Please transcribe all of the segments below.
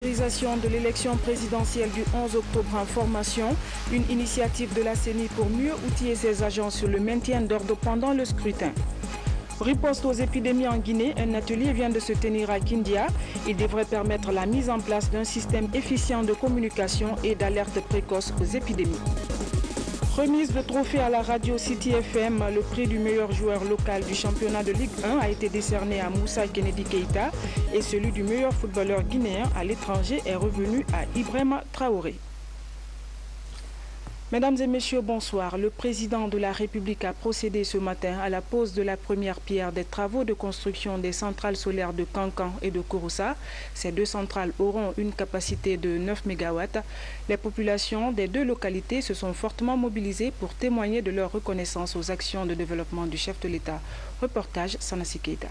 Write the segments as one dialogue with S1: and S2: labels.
S1: monitorisation de l'élection présidentielle du 11 octobre en formation, une initiative de la CENI pour mieux outiller ses agents sur le maintien d'ordre pendant le scrutin. Riposte aux épidémies en Guinée, un atelier vient de se tenir à Kindia. Il devrait permettre la mise en place d'un système efficient de communication et d'alerte précoce aux épidémies. Remise de trophée à la radio City FM, le prix du meilleur joueur local du championnat de Ligue 1 a été décerné à Moussa Kennedy Keita et celui du meilleur footballeur guinéen à l'étranger est revenu à Ibrahima Traoré. Mesdames et messieurs, bonsoir. Le président de la République a procédé ce matin à la pose de la première pierre des travaux de construction des centrales solaires de Kankan et de Kouroussa. Ces deux centrales auront une capacité de 9 MW. Les populations des deux localités se sont fortement mobilisées pour témoigner de leur reconnaissance aux actions de développement du chef de l'État. Reportage Sanassi Keita.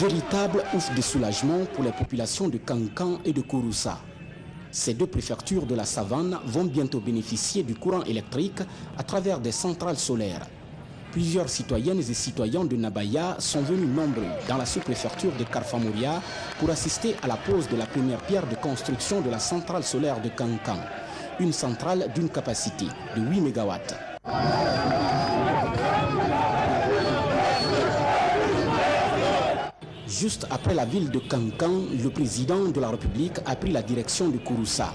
S2: Véritable ouf de soulagement pour les populations de Kankan et de Kouroussa. Ces deux préfectures de la savane vont bientôt bénéficier du courant électrique à travers des centrales solaires. Plusieurs citoyennes et citoyens de Nabaya sont venus nombreux dans la sous-préfecture de Karfamouria pour assister à la pose de la première pierre de construction de la centrale solaire de Kankan, une centrale d'une capacité de 8 MW. Juste après la ville de Kankan, le président de la République a pris la direction de Kouroussa.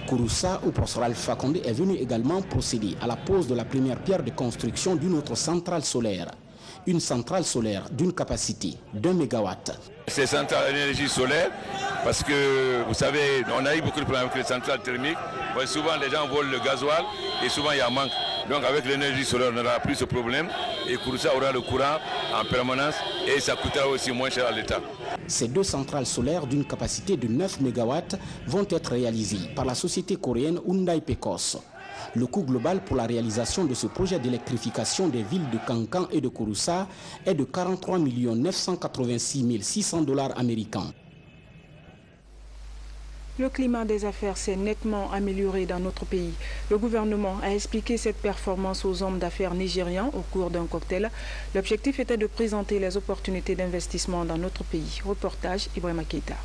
S2: Kouroussa, où professeur Alpha Condé est venu également procéder à la pose de la première pierre de construction d'une autre centrale solaire. Une centrale solaire d'une capacité d'1 MW.
S3: C'est centrale d'énergie solaire parce que, vous savez, on a eu beaucoup de problèmes avec les centrales thermiques. Souvent, les gens volent le gasoil et souvent, il y a un manque. Donc, avec l'énergie solaire, on n'aura plus ce problème et Kouroussa aura le courant en permanence et ça coûtera aussi moins cher à l'État.
S2: Ces deux centrales solaires d'une capacité de 9 MW vont être réalisées par la société coréenne Hyundai Pecos. Le coût global pour la réalisation de ce projet d'électrification des villes de Kankan et de Kouroussa est de 43 986 600 $ américains.
S1: Le climat des affaires s'est nettement amélioré dans notre pays. Le gouvernement a expliqué cette performance aux hommes d'affaires nigérians au cours d'un cocktail. L'objectif était de présenter les opportunités d'investissement dans notre pays. Reportage Ibrahima Keita.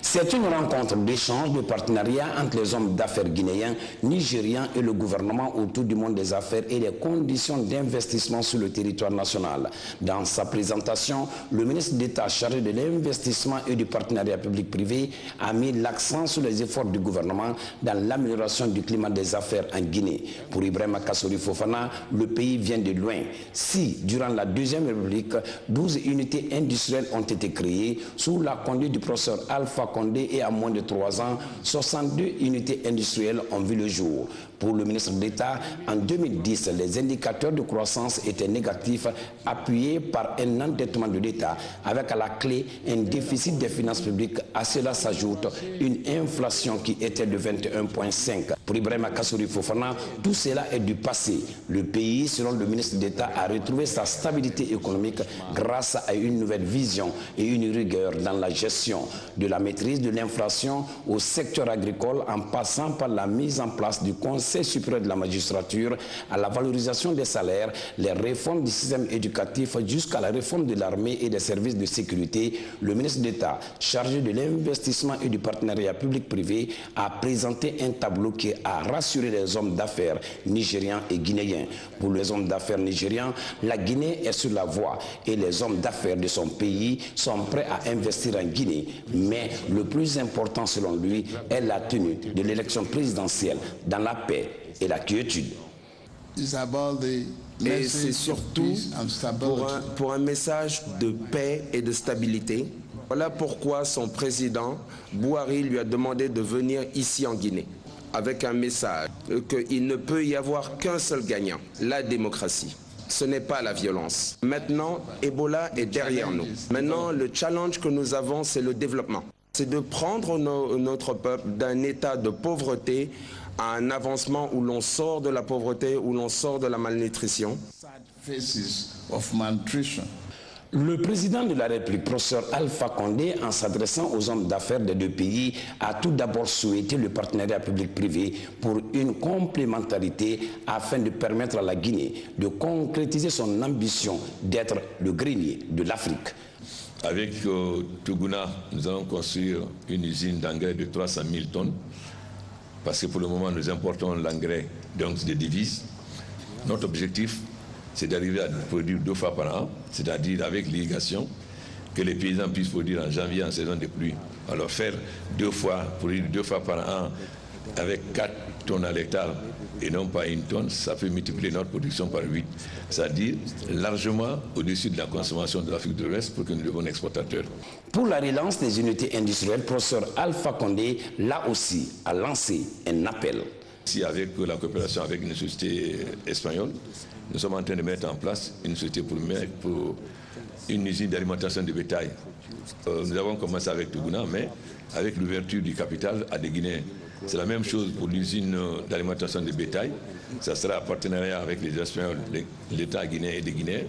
S4: C'est une rencontre d'échange, de partenariat entre les hommes d'affaires guinéens, nigériens et le gouvernement autour du monde des affaires et des conditions d'investissement sur le territoire national. Dans sa présentation, le ministre d'État chargé de l'investissement et du partenariat public-privé a mis l'accent sur les efforts du gouvernement dans l'amélioration du climat des affaires en Guinée. Pour Ibrahima Kassori Fofana, le pays vient de loin. Si, durant la Deuxième République, 12 unités industrielles ont été créées sous la conduite du professeur Alpha Condé et à moins de 3 ans, 62 unités industrielles ont vu le jour. Pour le ministre d'État, en 2010, les indicateurs de croissance étaient négatifs, appuyés par un endettement de l'État, avec à la clé un déficit des finances publiques. À cela s'ajoute une inflation qui était de 21,5. Pour Ibrahima Kassori Fofana, tout cela est du passé. Le pays, selon le ministre d'État, a retrouvé sa stabilité économique grâce à une nouvelle vision et une rigueur dans la gestion, de la maîtrise de l'inflation au secteur agricole en passant par la mise en place du Conseil supérieur de la magistrature, à la valorisation des salaires, les réformes du système éducatif jusqu'à la réforme de l'armée et des services de sécurité. Le ministre d'État chargé de l'investissement et du partenariat public-privé a présenté un tableau qui a rassuré les hommes d'affaires nigériens et guinéens. Pour les hommes d'affaires nigériens, la Guinée est sur la voie et les hommes d'affaires de son pays sont prêts à investir en Guinée. Mais le plus important selon lui est la tenue de l'élection présidentielle dans la paix et la quiétude.
S5: Et c'est surtout pour un message de paix et de stabilité. Voilà pourquoi son président, Bouhari, lui a demandé de venir ici en Guinée, avec un message qu'il ne peut y avoir qu'un seul gagnant, la démocratie. Ce n'est pas la violence. Maintenant, Ebola est derrière nous. Maintenant, le challenge que nous avons, c'est le développement. C'est de prendre notre peuple d'un état de pauvreté à un avancement où l'on sort de la pauvreté, où l'on sort de la malnutrition.
S4: Le président de la République, professeur Alpha Condé, en s'adressant aux hommes d'affaires des deux pays, a tout d'abord souhaité le partenariat public-privé pour une complémentarité afin de permettre à la Guinée de concrétiser son ambition d'être le grenier de l'Afrique.
S3: Avec Tuguna, nous allons construire une usine d'engrais de 300 000 tonnes, parce que pour le moment, nous importons l'engrais donc des devises. Notre objectif, c'est d'arriver à produire 2 fois par an, c'est-à-dire avec l'irrigation, que les paysans puissent produire en janvier en saison de pluie. Alors faire produire 2 fois par an avec 4 tonnes à l'hectare et non pas 1 tonne, ça peut multiplier notre production par 8. C'est-à-dire largement au-dessus de la consommation de l'Afrique de l'Ouest pour que nous devions exportateurs.
S4: Pour la relance des unités industrielles, professeur Alpha Condé, là aussi, a lancé un appel.
S3: Ici, avec la coopération avec une société espagnole, nous sommes en train de mettre en place une société pour une usine d'alimentation de bétail. Nous avons commencé avec Tuguna, mais avec l'ouverture du capital à des Guinéens. C'est la même chose pour l'usine d'alimentation de bétail. Ça sera en partenariat avec les Espagnols, l'État guinéen et des Guinéens.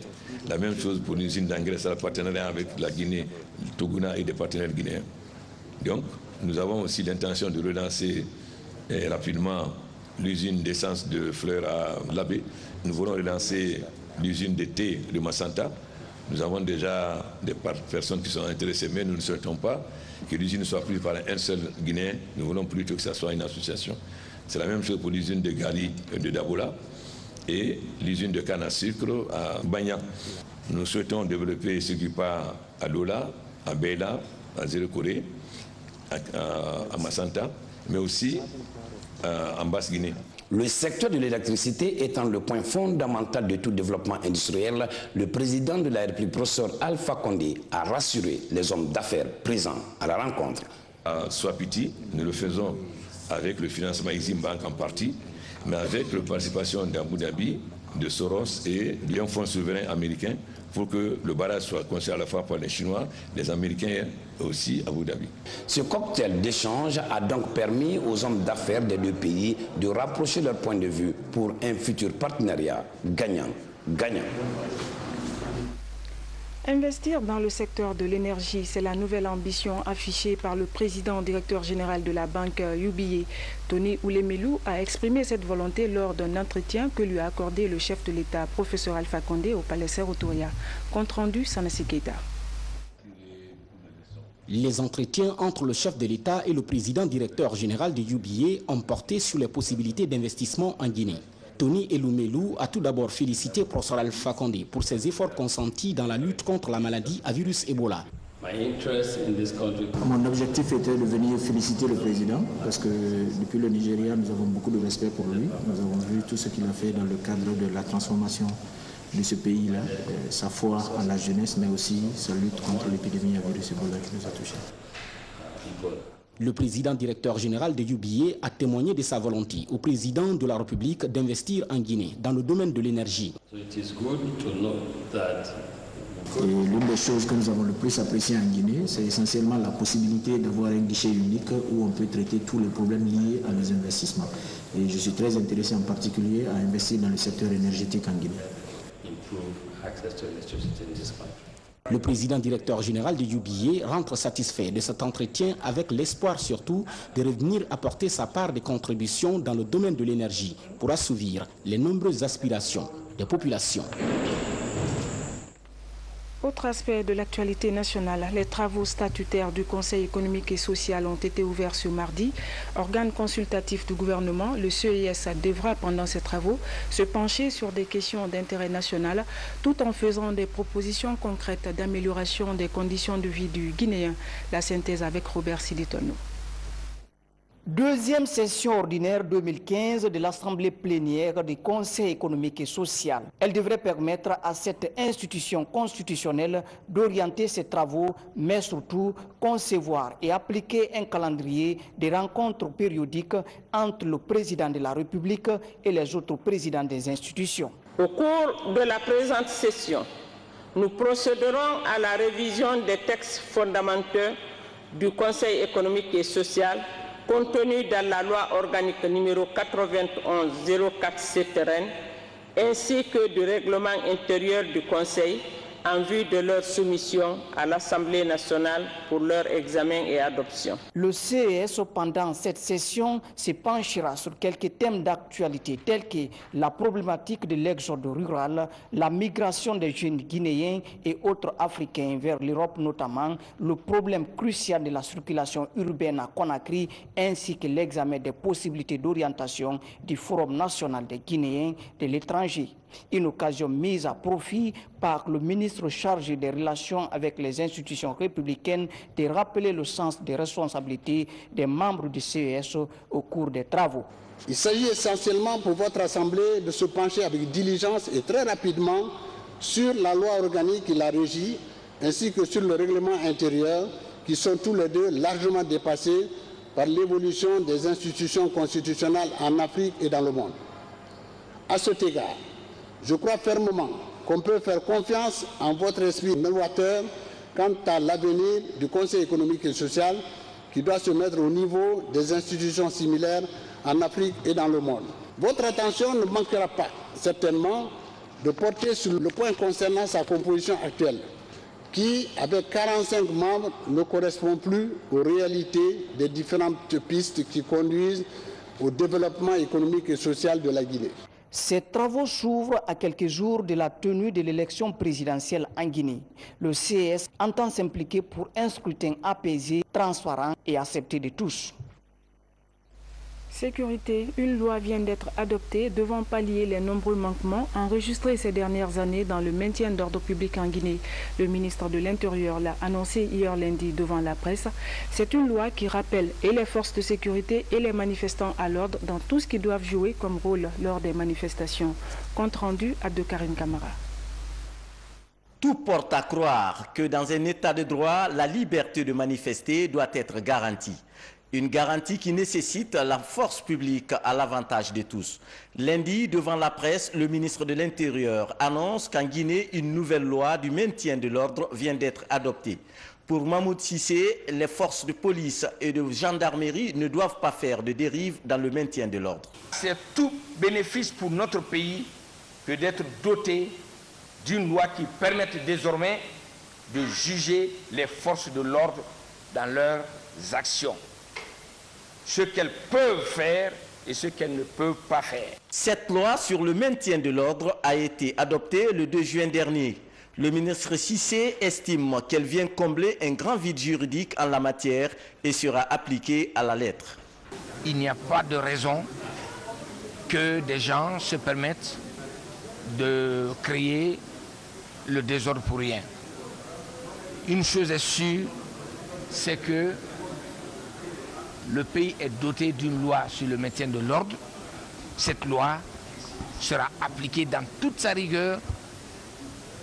S3: La même chose pour l'usine d'engrais, ça sera en partenariat avec la Guinée, Tuguna et des partenaires guinéens. Donc, nous avons aussi l'intention de relancer rapidement l'usine d'essence de fleurs à Labé. Nous voulons relancer l'usine de thé de Massanta. Nous avons déjà des personnes qui sont intéressées, mais nous ne souhaitons pas que l'usine soit prise par un seul Guinéen. Nous voulons plutôt que ce soit une association. C'est la même chose pour l'usine de Gali de Dabola et l'usine de canne à sucre à Banya. Nous souhaitons développer ce qui part à Lola, à Bela, à Zérekoré, à Massanta, mais aussi en Basse-Guinée.
S4: Le secteur de l'électricité étant le point fondamental de tout développement industriel, le président de la République, professeur Alpha Condé, a rassuré les hommes d'affaires présents à la rencontre.
S3: À Swapiti, nous le faisons avec le financement Exim Bank en partie, mais avec la participation d'Abu Dhabi, de Soros et d'un fonds souverain américain pour que le barrage soit construit à la fois par les Chinois, les Américains et aussi Abu Dhabi.
S4: Ce cocktail d'échange a donc permis aux hommes d'affaires des 2 pays de rapprocher leurs points de vue pour un futur partenariat gagnant-gagnant.
S1: Investir dans le secteur de l'énergie, c'est la nouvelle ambition affichée par le président directeur général de la banque UBA. Tony Oulemelou a exprimé cette volonté lors d'un entretien que lui a accordé le chef de l'État, professeur Alpha Condé, au Palais Serotoria. Compte rendu, Sanassi Keita.
S2: Les entretiens entre le chef de l'État et le président directeur général de UBA ont porté sur les possibilités d'investissement en Guinée. Tony Oulemelou a tout d'abord félicité professeur Alpha Condé pour ses efforts consentis dans la lutte contre la maladie à virus Ebola.
S6: Mon objectif était de venir féliciter le président parce que depuis le Nigeria, nous avons beaucoup de respect pour lui. Nous avons vu tout ce qu'il a fait dans le cadre de la transformation de ce pays-là, sa foi en la jeunesse, mais aussi sa lutte contre l'épidémie à virus Ebola qui nous a touchés.
S2: Le président directeur général de UBA a témoigné de sa volonté au président de la République d'investir en Guinée dans le domaine de l'énergie.
S6: Et l'une des choses que nous avons le plus apprécié en Guinée, c'est essentiellement la possibilité d'avoir un guichet unique où on peut traiter tous les problèmes liés à nos investissements. Et je suis très intéressé en particulier à investir dans le secteur énergétique en Guinée.
S2: Le président directeur général de UBA rentre satisfait de cet entretien avec l'espoir surtout de revenir apporter sa part de contribution dans le domaine de l'énergie pour assouvir les nombreuses aspirations des populations.
S1: Autre aspect de l'actualité nationale, les travaux statutaires du Conseil économique et social ont été ouverts ce mardi. Organe consultatif du gouvernement, le CES devra pendant ces travaux se pencher sur des questions d'intérêt national tout en faisant des propositions concrètes d'amélioration des conditions de vie du Guinéen. La synthèse avec Robert Siditono.
S7: Deuxième session ordinaire 2015 de l'Assemblée plénière du Conseil économique et social. Elle devrait permettre à cette institution constitutionnelle d'orienter ses travaux, mais surtout concevoir et appliquer un calendrier de rencontres périodiques entre le président de la République et les autres présidents des institutions.
S8: Au cours de la présente session, nous procéderons à la révision des textes fondamentaux du Conseil économique et social contenu dans la loi organique numéro 91-04 CTRN, ainsi que du règlement intérieur du Conseil en vue de leur soumission à l'Assemblée nationale pour leur examen et adoption.
S7: Le CES, pendant cette session, se penchera sur quelques thèmes d'actualité tels que la problématique de l'exode rural, la migration des jeunes guinéens et autres africains vers l'Europe notamment, le problème crucial de la circulation urbaine à Conakry ainsi que l'examen des possibilités d'orientation du Forum national des Guinéens de l'étranger. Une occasion mise à profit par le ministre chargé des relations avec les institutions républicaines de rappeler le sens des responsabilités des membres du CES au cours des travaux.
S9: Il s'agit essentiellement pour votre Assemblée de se pencher avec diligence et très rapidement sur la loi organique qui la régit ainsi que sur le règlement intérieur qui sont tous les deux largement dépassés par l'évolution des institutions constitutionnelles en Afrique et dans le monde. À cet égard, je crois fermement qu'on peut faire confiance en votre esprit novateur quant à l'avenir du Conseil économique et social qui doit se mettre au niveau des institutions similaires en Afrique et dans le monde. Votre attention ne manquera pas, certainement, de porter sur le point concernant sa composition actuelle, qui, avec 45 membres, ne correspond plus aux réalités des différentes pistes qui conduisent au développement économique et social de la Guinée.
S7: Ces travaux s'ouvrent à quelques jours de la tenue de l'élection présidentielle en Guinée. Le CES entend s'impliquer pour un scrutin apaisé, transparent et accepté de tous.
S1: Sécurité, une loi vient d'être adoptée devant pallier les nombreux manquements enregistrés ces dernières années dans le maintien d'ordre public en Guinée. Le ministre de l'Intérieur l'a annoncé hier lundi devant la presse. C'est une loi qui rappelle et les forces de sécurité et les manifestants à l'ordre dans tout ce qu'ils doivent jouer comme rôle lors des manifestations. Compte rendu à Karim Kamara.
S10: Tout porte à croire que dans un état de droit, la liberté de manifester doit être garantie. Une garantie qui nécessite la force publique à l'avantage de tous. Lundi, devant la presse, le ministre de l'Intérieur annonce qu'en Guinée, une nouvelle loi du maintien de l'ordre vient d'être adoptée. Pour Mahmoud Cissé, les forces de police et de gendarmerie ne doivent pas faire de dérive dans le maintien de l'ordre.
S11: C'est tout bénéfice pour notre pays que d'être doté d'une loi qui permette désormais de juger les forces de l'ordre dans leurs actions. Ce qu'elles peuvent faire et ce qu'elles ne peuvent pas faire.
S10: Cette loi sur le maintien de l'ordre a été adoptée le 2 juin dernier. Le ministre Cissé estime qu'elle vient combler un grand vide juridique en la matière et sera appliquée à la lettre.
S11: Il n'y a pas de raison que des gens se permettent de créer le désordre pour rien. Une chose est sûre, c'est que le pays est doté d'une loi sur le maintien de l'ordre. Cette loi sera appliquée dans toute sa rigueur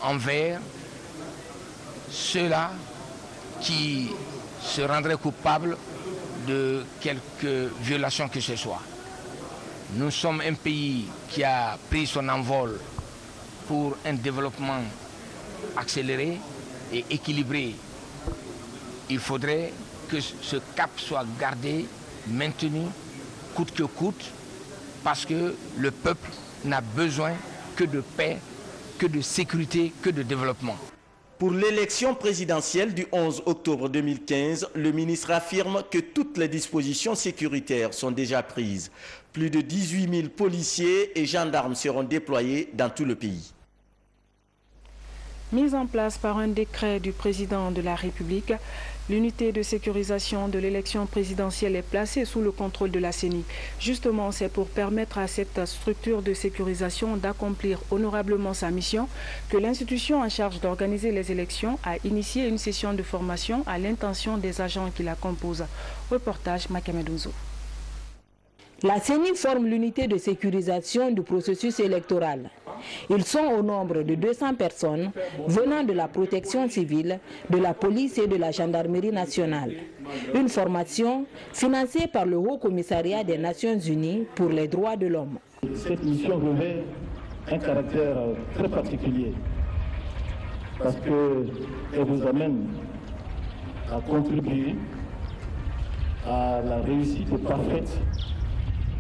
S11: envers ceux-là qui se rendraient coupables de quelque violation que ce soit. Nous sommes un pays qui a pris son envol pour un développement accéléré et équilibré. Il faudrait que ce cap soit gardé, maintenu, coûte que coûte, parce que le peuple n'a besoin que de paix, que de sécurité, que de développement.
S10: Pour l'élection présidentielle du 11 octobre 2015, le ministre affirme que toutes les dispositions sécuritaires sont déjà prises. Plus de 18 000 policiers et gendarmes seront déployés dans tout le pays.
S1: Mise en place par un décret du président de la République, l'unité de sécurisation de l'élection présidentielle est placée sous le contrôle de la CENI. Justement, c'est pour permettre à cette structure de sécurisation d'accomplir honorablement sa mission que l'institution en charge d'organiser les élections a initié une session de formation à l'intention des agents qui la composent. Reportage Makemedouzo.
S12: La CENI forme l'unité de sécurisation du processus électoral. Ils sont au nombre de 200 personnes venant de la protection civile, de la police et de la gendarmerie nationale. Une formation financée par le Haut Commissariat des Nations Unies pour les droits de l'homme.
S13: Cette mission revêt un caractère très particulier parce qu'elle vous amène à contribuer à la réussite parfaite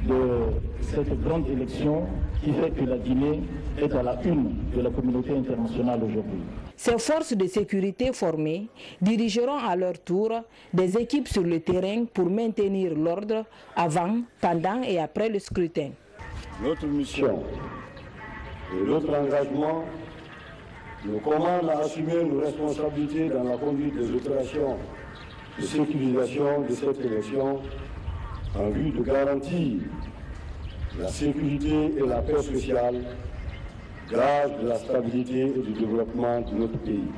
S13: de cette grande élection qui fait que la Guinée est à la une de la communauté internationale aujourd'hui.
S12: Ces forces de sécurité formées dirigeront à leur tour des équipes sur le terrain pour maintenir l'ordre avant, pendant et après le scrutin.
S13: Notre mission et notre engagement nous commandent à assumer nos responsabilités dans la conduite des opérations de sécurisation de cette élection en vue de garantir la sécurité et la paix sociale, gage de la stabilité et du développement de notre pays.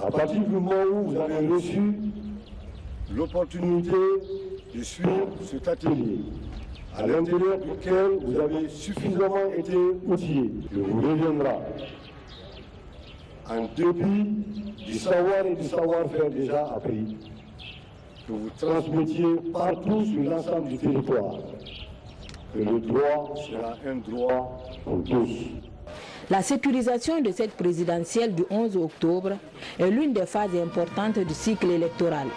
S13: À partir du moment où vous avez reçu l'opportunité de suivre cet atelier, à l'intérieur duquel vous avez suffisamment été outillés, il vous reviendra, en dépit du savoir et du savoir-faire déjà appris, que vous transmettiez partout sur l'ensemble du territoire, que le droit sera un droit pour tous.
S12: La sécurisation de cette présidentielle du 11 octobre est l'une des phases importantes du cycle électoral.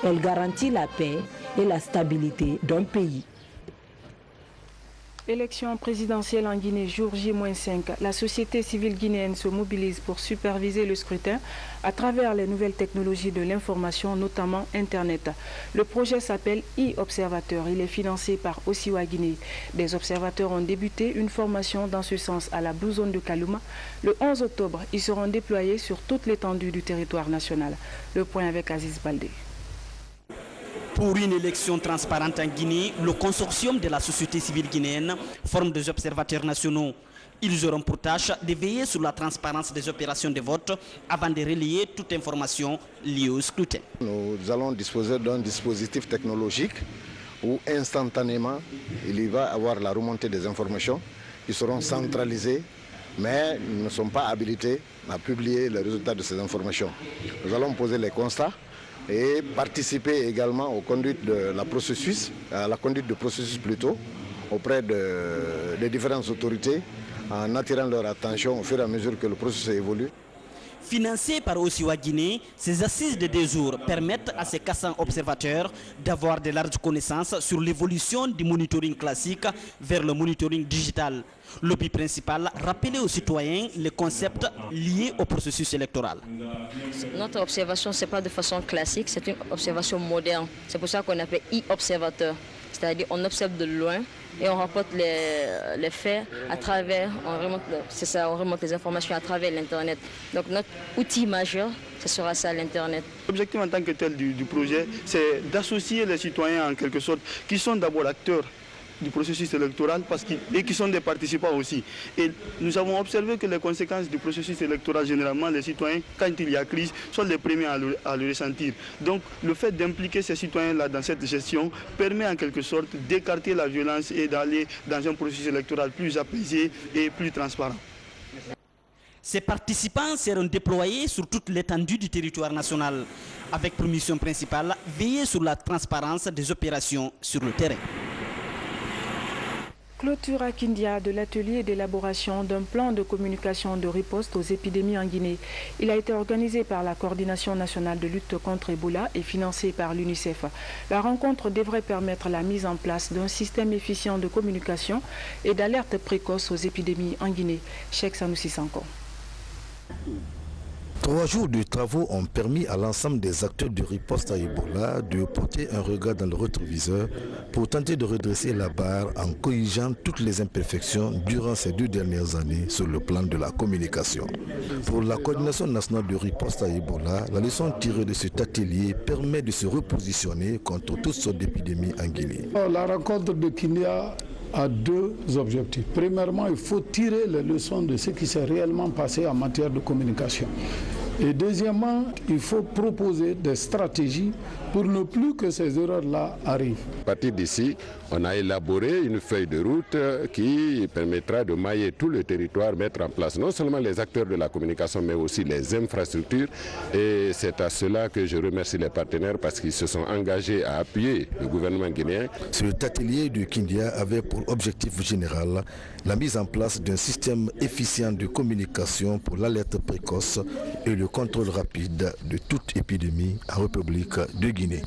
S12: Elle garantit la paix et la stabilité d'un pays.
S1: Élection présidentielle en Guinée, jour J-5. La société civile guinéenne se mobilise pour superviser le scrutin à travers les nouvelles technologies de l'information, notamment Internet. Le projet s'appelle e-Observateur. Il est financé par Osiwa Guinée. Des observateurs ont débuté une formation dans ce sens à la Blue Zone de Kalouma. Le 11 octobre, ils seront déployés sur toute l'étendue du territoire national. Le point avec Aziz Baldé.
S14: Pour une élection transparente en Guinée, le consortium de la société civile guinéenne forme des observateurs nationaux. Ils auront pour tâche de veiller sur la transparence des opérations de vote avant de relayer toute information liée au scrutin.
S15: Nous allons disposer d'un dispositif technologique où instantanément il va y avoir la remontée des informations qui seront centralisées, mais nous ne sommes pas habilités à publier les résultats de ces informations. Nous allons poser les constats et participer également aux conduites de la processus, à la conduite du processus plutôt, auprès des différentes autorités, en attirant leur attention au fur et à mesure que le processus évolue.
S14: Financées par Osiwa Guinée, ces assises de 2 jours permettent à ces 400 observateurs d'avoir de larges connaissances sur l'évolution du monitoring classique vers le monitoring digital. Le but principal, rappeler aux citoyens les concepts liés au processus électoral.
S16: Notre observation, ce n'est pas de façon classique, c'est une observation moderne. C'est pour ça qu'on appelle e-observateur. C'est-à-dire qu'on observe de loin et on rapporte les faits à travers, on remonte les informations à travers l'Internet. Donc notre outil majeur, ce sera ça, l'Internet.
S17: L'objectif en tant que tel du projet, c'est d'associer les citoyens en quelque sorte, qui sont d'abord acteurs du processus électoral et qui sont des participants aussi. Et nous avons observé que les conséquences du processus électoral, généralement, les citoyens, quand il y a crise, sont les premiers à le ressentir. Donc le fait d'impliquer ces citoyens-là dans cette gestion permet en quelque sorte d'écarter la violence et d'aller dans un processus électoral plus apaisé et plus transparent.
S14: Ces participants seront déployés sur toute l'étendue du territoire national, avec pour mission principale veiller sur la transparence des opérations sur le terrain.
S1: Clôture à Kindia de l'atelier d'élaboration d'un plan de communication de riposte aux épidémies en Guinée. Il a été organisé par la Coordination nationale de lutte contre Ebola et financé par l'UNICEF. La rencontre devrait permettre la mise en place d'un système efficient de communication et d'alerte précoce aux épidémies en Guinée. Cheikh Sanoussi Sanko.
S18: 3 jours de travaux ont permis à l'ensemble des acteurs de riposte à Ebola de porter un regard dans le rétroviseur pour tenter de redresser la barre en corrigeant toutes les imperfections durant ces 2 dernières années sur le plan de la communication. Pour la Coordination nationale de riposte à Ebola, la leçon tirée de cet atelier permet de se repositionner contre toutes sortes d'épidémies en Guinée.
S19: La rencontre de Kindia a 2 objectifs. Premièrement, il faut tirer les leçons de ce qui s'est réellement passé en matière de communication. Et deuxièmement, il faut proposer des stratégies pour ne plus que ces erreurs-là arrivent.
S20: À partir d'ici, on a élaboré une feuille de route qui permettra de mailler tout le territoire, mettre en place non seulement les acteurs de la communication, mais aussi les infrastructures. Et c'est à cela que je remercie les partenaires parce qu'ils se sont engagés à appuyer le gouvernement guinéen.
S18: Cet atelier de Kindia avait pour objectif général la mise en place d'un système efficient de communication pour l'alerte précoce et le contrôle rapide de toute épidémie en République de Guinée.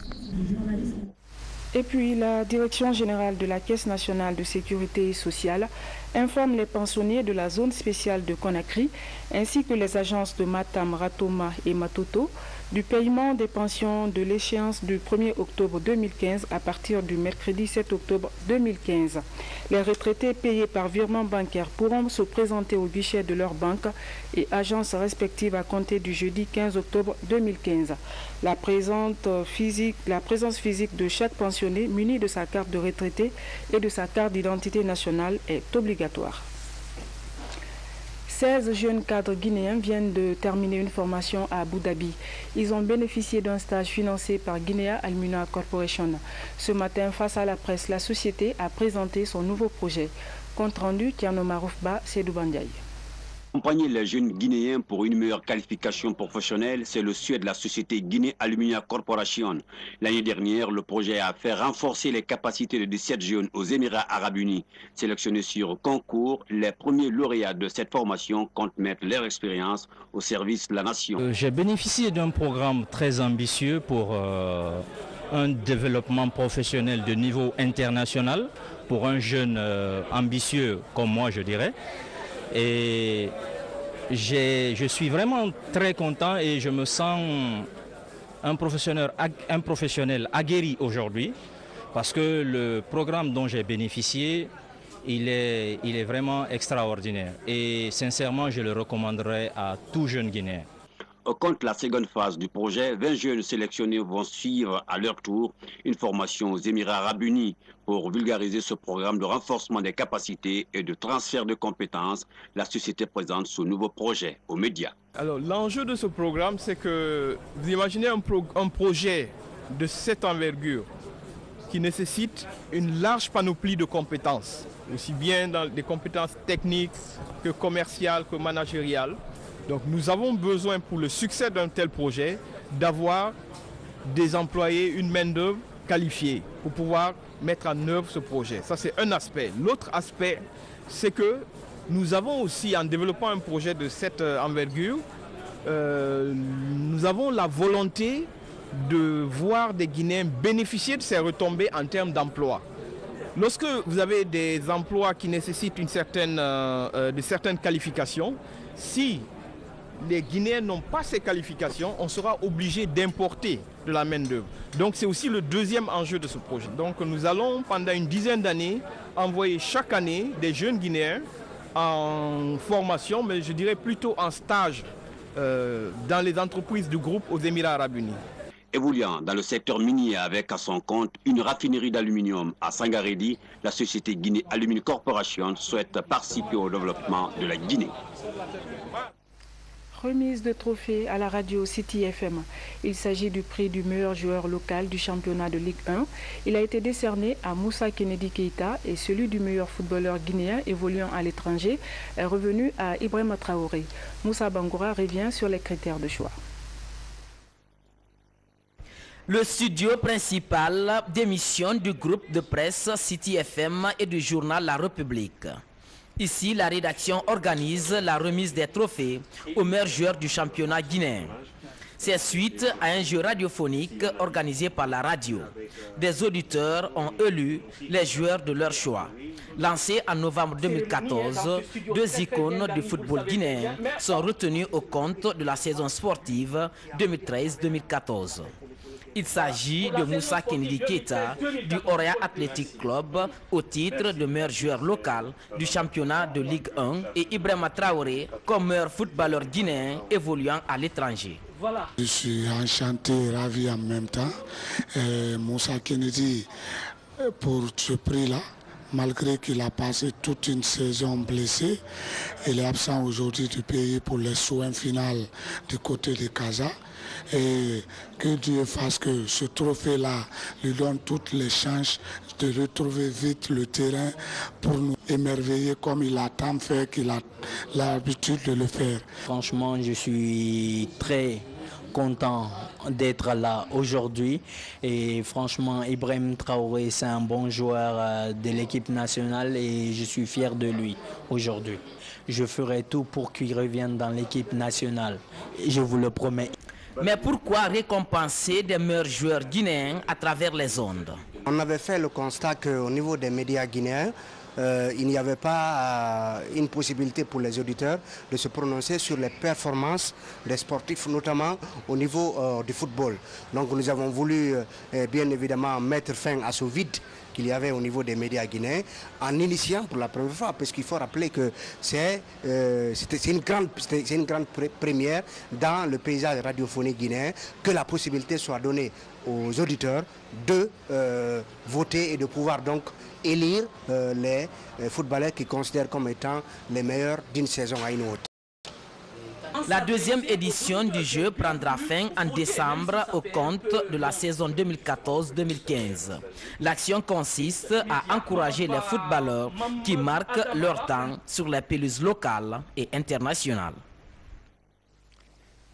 S1: Et puis, la Direction générale de la Caisse nationale de sécurité sociale informe les pensionnés de la zone spéciale de Conakry ainsi que les agences de Matam, Ratoma et Matoto du paiement des pensions de l'échéance du 1er octobre 2015 à partir du mercredi 7 octobre 2015. Les retraités payés par virement bancaire pourront se présenter au guichet de leur banque et agences respectives à compter du jeudi 15 octobre 2015. La présence physique de chaque pensionné muni de sa carte de retraité et de sa carte d'identité nationale est obligatoire. 16 jeunes cadres guinéens viennent de terminer une formation à Abu Dhabi. Ils ont bénéficié d'un stage financé par Guinea Alumina Corporation. Ce matin, face à la presse, la société a présenté son nouveau projet. Compte rendu, Kiano Maroufba, Sédou Bandiaï.
S21: Accompagner les jeunes Guinéens pour une meilleure qualification professionnelle, c'est le souhait de la société Guinea Alumina Corporation. L'année dernière, le projet a fait renforcer les capacités de 17 jeunes aux Émirats Arabes Unis. Sélectionnés sur concours, les premiers lauréats de cette formation comptent mettre leur expérience au service de la nation.
S22: J'ai bénéficié d'un programme très ambitieux pour un développement professionnel de niveau international, pour un jeune ambitieux comme moi, je dirais. Et je suis vraiment très content et je me sens un professionnel aguerri aujourd'hui parce que le programme dont j'ai bénéficié, il est vraiment extraordinaire et sincèrement je le recommanderais à tout jeune Guinéen.
S21: Au compte la seconde phase du projet, 20 jeunes sélectionnés vont suivre à leur tour une formation aux Émirats Arabes Unis pour vulgariser ce programme de renforcement des capacités et de transfert de compétences. La société présente ce nouveau projet aux médias.
S23: Alors l'enjeu de ce programme, c'est que vous imaginez un projet de cette envergure qui nécessite une large panoplie de compétences, aussi bien dans des compétences techniques que commerciales, que managériales. Donc nous avons besoin pour le succès d'un tel projet d'avoir des employés, une main-d'œuvre qualifiée pour pouvoir mettre en œuvre ce projet. Ça c'est un aspect. L'autre aspect, c'est que nous avons aussi, en développant un projet de cette envergure, nous avons la volonté de voir des Guinéens bénéficier de ces retombées en termes d'emploi. Lorsque vous avez des emplois qui nécessitent de certaines qualifications, si les Guinéens n'ont pas ces qualifications, on sera obligé d'importer de la main-d'œuvre. Donc c'est aussi le deuxième enjeu de ce projet. Donc nous allons pendant une dizaine d'années envoyer chaque année des jeunes Guinéens en formation, mais je dirais plutôt en stage dans les entreprises du groupe aux Émirats Arabes Unis.
S21: Évoluant dans le secteur minier avec à son compte une raffinerie d'aluminium à Sangaredi, la société Guinea Alumina Corporation souhaite participer au développement de la Guinée.
S1: Remise de trophée à la radio City FM. Il s'agit du prix du meilleur joueur local du championnat de Ligue 1. Il a été décerné à Moussa Kennedy Keita et celui du meilleur footballeur guinéen évoluant à l'étranger est revenu à Ibrahima Traoré. Moussa Bangoura revient sur les critères de choix.
S24: Le studio principal d'émission du groupe de presse City FM et du journal La République. Ici, la rédaction organise la remise des trophées aux meilleurs joueurs du championnat guinéen. C'est suite à un jeu radiophonique organisé par la radio. Des auditeurs ont élu les joueurs de leur choix. Lancés en novembre 2014, deux icônes du football guinéen sont retenus au compte de la saison sportive 2013-2014. Il s'agit de Moussa Kennedy Keita du Orient Athletic Club au titre de meilleur joueur local du championnat de Ligue 1 et Ibrahima Traoré comme meilleur footballeur guinéen évoluant à l'étranger.
S25: Je suis enchanté et ravi en même temps. Moussa Kennedy, pour ce prix-là, malgré qu'il a passé toute une saison blessé, il est absent aujourd'hui du pays pour les soins finaux du côté de Casa. Et que Dieu fasse que ce trophée-là lui donne toutes les chances de retrouver vite le terrain pour nous émerveiller comme il a tant fait qu'il a l'habitude de le faire.
S26: Franchement, je suis très content d'être là aujourd'hui et franchement Ibrahim Traoré c'est un bon joueur de l'équipe nationale et je suis fier de lui aujourd'hui. Je ferai tout pour qu'il revienne dans l'équipe nationale, je vous le promets.
S24: Mais pourquoi récompenser des meilleurs joueurs guinéens à travers les ondes?
S2: On avait fait le constat qu'au niveau des médias guinéens, il n'y avait pas une possibilité pour les auditeurs de se prononcer sur les performances des sportifs, notamment au niveau du football. Donc nous avons voulu bien évidemment mettre fin à ce vide qu'il y avait au niveau des médias guinéens en initiant pour la première fois, parce qu'il faut rappeler que c'est une grande première dans le paysage radiophonique guinéen que la possibilité soit donnée aux auditeurs de voter et de pouvoir donc élire les footballeurs qu'ils considèrent comme étant les meilleurs d'une saison à une autre.
S24: La deuxième édition du jeu prendra fin en décembre au compte de la saison 2014-2015. L'action consiste à encourager les footballeurs qui marquent leur temps sur les pelouses locales et internationales.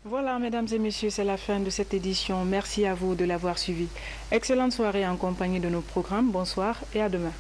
S1: Voilà, mesdames et messieurs, c'est la fin de cette édition. Merci à vous de l'avoir suivi. Excellente soirée en compagnie de nos programmes. Bonsoir et à demain.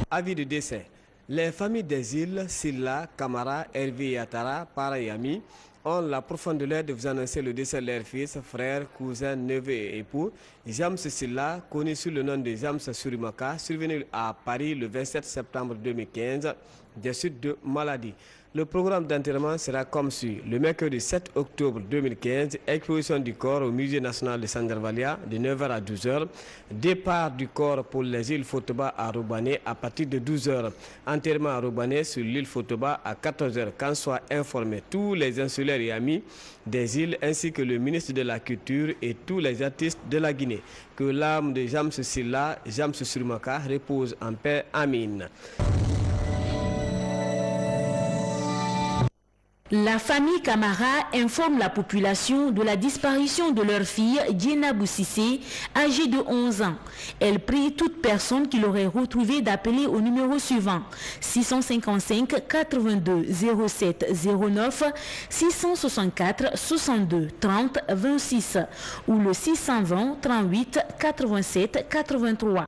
S3: Avis de décès. Les familles des îles Silla, Camara, Hervé et Atara, parents et amis, ont la profonde douleur de vous annoncer le décès de leur fils, frère, cousin, neveu et époux, James Silla, connu sous le nom de James Surimaka, survenu à Paris le 27 septembre 2015, des suites de maladie. Le programme d'enterrement sera comme suit. Le mercredi 7 octobre 2015, exposition du corps au Musée national de Sandarvalia de 9h à 12h. Départ du corps pour les îles Fotoba à Roubané à partir de 12h. Enterrement à Roubané sur l'île Fotoba à 14h. Qu'en soient informés tous les insulaires et amis des îles ainsi que le ministre de la Culture et tous les artistes de la Guinée. Que l'âme de James Silla, James Surimaka repose en paix. Amin.
S12: La famille Camara informe la population de la disparition de leur fille Diena Boussissé, âgée de 11 ans. Elle prie toute personne qui l'aurait retrouvée d'appeler au numéro suivant 655 82 07 09 664 62 30 26 ou le 620 38 87 83.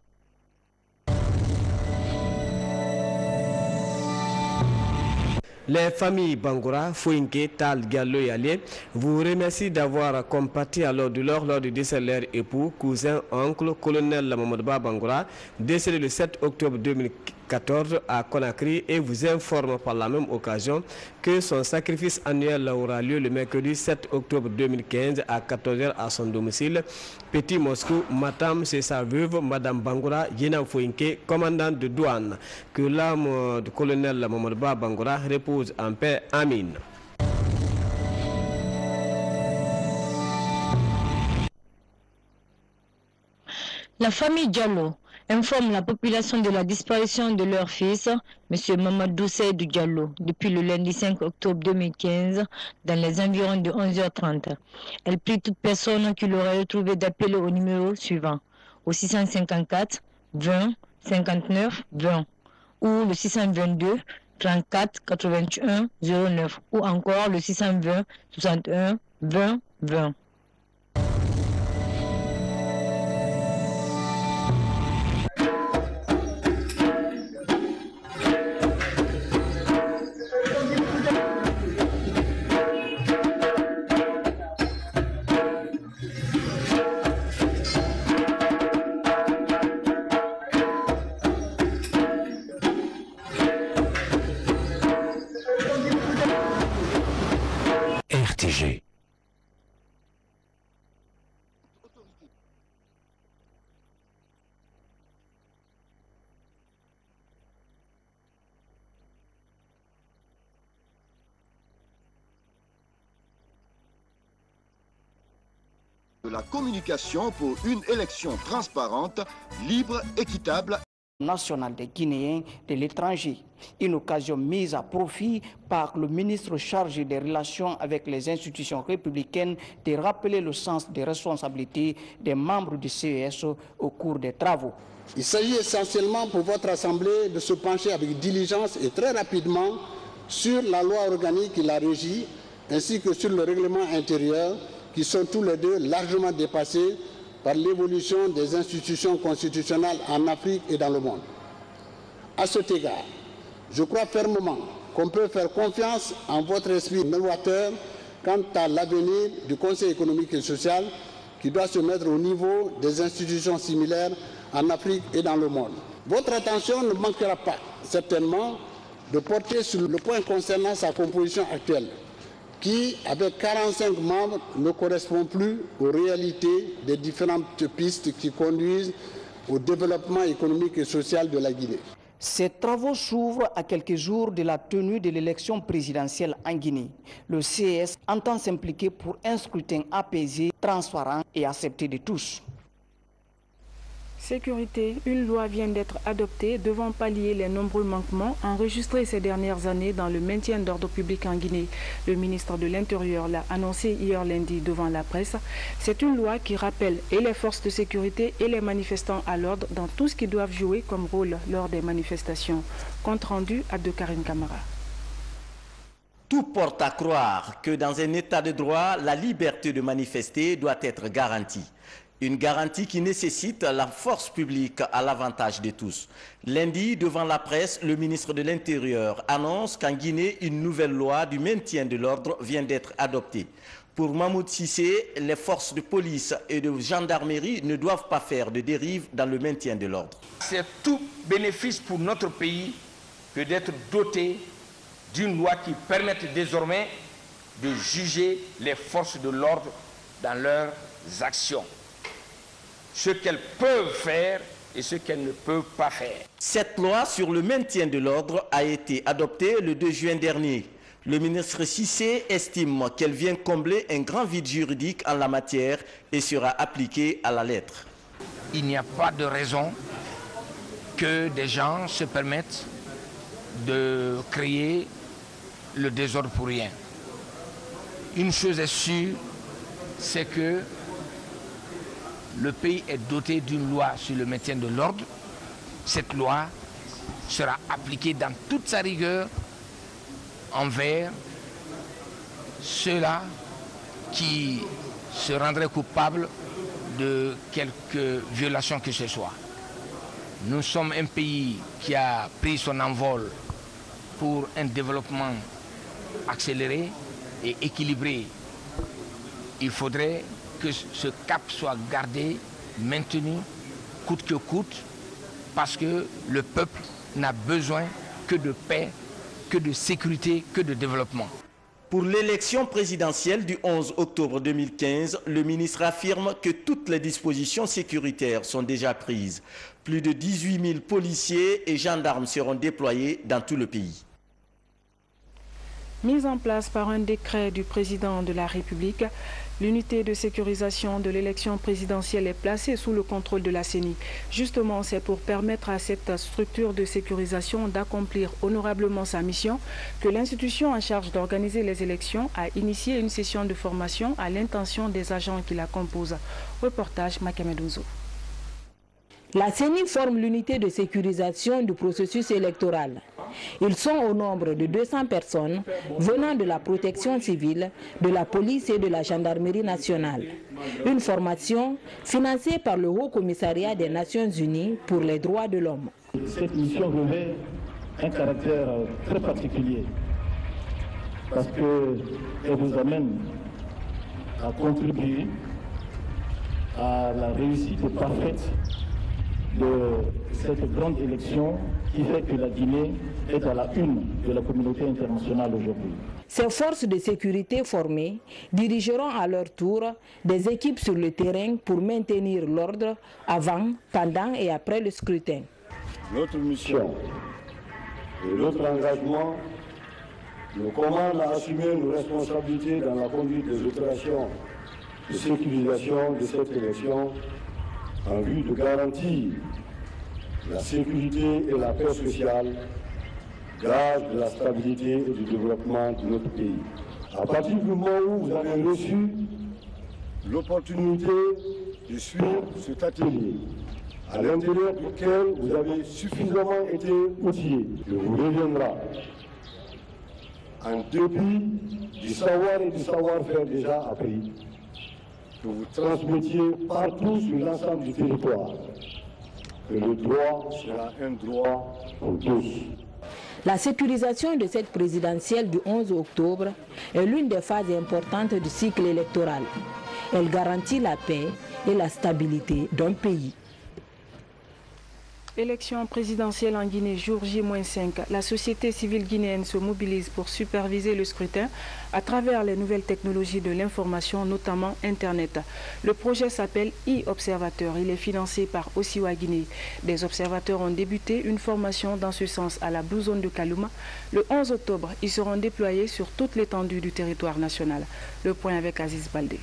S3: Les familles Bangoura, Fouinké, Tal, Gallo et Allié vous remercient d'avoir comparti à l'ordre de lors du décès de leur époux, cousin, oncle, colonel Mamadba Bangoura, décédé le 7 octobre 2014 à Conakry et vous informe par la même occasion que son sacrifice annuel aura lieu le mercredi 7 octobre 2015 à 14h à son domicile. Petit Moscou, Matam, c'est sa veuve, Madame Bangoura, Yena Fouinké, commandant de douane. Que l'âme du colonel Mamadba Bangoura repose en paix. Amin.
S4: La famille Diallo informe la population de la disparition de leur fils, M. Mamadou Seydou Diallo, depuis le lundi 5 octobre 2015, dans les environs de 11h30. Elle prie toute personne qui l'aurait retrouvé d'appeler au numéro suivant, au 654 20 59 20, ou le 622 34 81 09, ou encore le 620 61 20 20.
S5: RTG. de la communication pour une élection transparente, libre, équitable.
S6: National des Guinéens de l'étranger, une occasion mise à profit par le ministre chargé des relations avec les institutions républicaines de rappeler le sens des responsabilités des membres du CES au cours des travaux.
S7: Il s'agit essentiellement pour votre Assemblée de se pencher avec diligence et très rapidement sur la loi organique qui la régit, ainsi que sur le règlement intérieur, qui sont tous les deux largement dépassés par l'évolution des institutions constitutionnelles en Afrique et dans le monde. À cet égard, je crois fermement qu'on peut faire confiance en votre esprit novateur quant à l'avenir du Conseil économique et social qui doit se mettre au niveau des institutions similaires en Afrique et dans le monde. Votre attention ne manquera pas, certainement, de porter sur le point concernant sa composition actuelle, qui, avec 45 membres, ne correspond plus aux réalités des différentes pistes qui conduisent au développement économique et social de la Guinée.
S6: Ces travaux s'ouvrent à quelques jours de la tenue de l'élection présidentielle en Guinée. Le CES entend s'impliquer pour un scrutin apaisé, transparent et accepté de tous.
S1: Sécurité, une loi vient d'être adoptée devant pallier les nombreux manquements enregistrés ces dernières années dans le maintien d'ordre public en Guinée. Le ministre de l'Intérieur l'a annoncé hier lundi devant la presse. C'est une loi qui rappelle et les forces de sécurité et les manifestants à l'ordre dans tout ce qu'ils doivent jouer comme rôle lors des manifestations. Compte rendu à de Karim Kamara.
S10: Tout porte à croire que dans un état de droit, la liberté de manifester doit être garantie. Une garantie qui nécessite la force publique à l'avantage de tous. Lundi, devant la presse, le ministre de l'Intérieur annonce qu'en Guinée, une nouvelle loi du maintien de l'ordre vient d'être adoptée. Pour Mahmoud Cissé, les forces de police et de gendarmerie ne doivent pas faire de dérive dans le maintien de l'ordre.
S8: C'est tout bénéfice pour notre pays que d'être doté d'une loi qui permette désormais de juger les forces de l'ordre dans leurs actions. Ce qu'elles peuvent faire et ce qu'elles ne peuvent pas faire.
S10: Cette loi sur le maintien de l'ordre a été adoptée le 2 juin dernier. Le ministre Cissé estime qu'elle vient combler un grand vide juridique en la matière et sera appliquée à la lettre.
S8: Il n'y a pas de raison que des gens se permettent de créer le désordre pour rien. Une chose est sûre, c'est que le pays est doté d'une loi sur le maintien de l'ordre. Cette loi sera appliquée dans toute sa rigueur envers ceux-là qui se rendraient coupables de quelque violation que ce soit. Nous sommes un pays qui a pris son envol pour un développement accéléré et équilibré. Il faudrait que ce cap soit gardé, maintenu, coûte que coûte, parce que le peuple n'a besoin que de paix, que de sécurité, que de développement.
S10: Pour l'élection présidentielle du 11 octobre 2015, le ministre affirme que toutes les dispositions sécuritaires sont déjà prises. Plus de 18 000 policiers et gendarmes seront déployés dans tout le pays.
S1: Mise en place par un décret du président de la République, l'unité de sécurisation de l'élection présidentielle est placée sous le contrôle de la CENI. Justement, c'est pour permettre à cette structure de sécurisation d'accomplir honorablement sa mission que l'institution en charge d'organiser les élections a initié une session de formation à l'intention des agents qui la composent. Reportage Makemedouzo.
S12: La CENI forme l'unité de sécurisation du processus électoral. Ils sont au nombre de 200 personnes venant de la protection civile, de la police et de la gendarmerie nationale. Une formation financée par le Haut Commissariat des Nations Unies pour les droits de l'homme.
S9: Cette mission revêt un caractère très particulier parce qu'elle vous amène à contribuer à la réussite parfaite de cette grande élection qui fait que la Guinée est à la une de la communauté internationale aujourd'hui.
S12: Ces forces de sécurité formées dirigeront à leur tour des équipes sur le terrain pour maintenir l'ordre avant, pendant et après le scrutin.
S13: Notre mission et notre engagement nous commandent à assumer nos responsabilités dans la conduite des opérations de sécurisation de cette élection en vue de garantir la sécurité et la paix sociale, gage de la stabilité et du développement de notre pays. À partir du moment où vous avez reçu l'opportunité de suivre cet atelier, à l'intérieur duquel vous avez suffisamment été outillé, il vous reviendra, en dépit du savoir et du savoir-faire déjà appris, que vous transmettiez partout sur l'ensemble du territoire, que le droit sera un droit pour tous.
S12: La sécurisation de cette présidentielle du 11 octobre est l'une des phases importantes du cycle électoral. Elle garantit la paix et la stabilité d'un pays.
S1: Élection présidentielle en Guinée, jour J-5. La société civile guinéenne se mobilise pour superviser le scrutin à travers les nouvelles technologies de l'information, notamment Internet. Le projet s'appelle e-Observateur. Il est financé par Osiwa Guinée. Des observateurs ont débuté une formation dans ce sens à la Blue Zone de Kalouma. Le 11 octobre, ils seront déployés sur toute l'étendue du territoire national. Le point avec Aziz Baldé.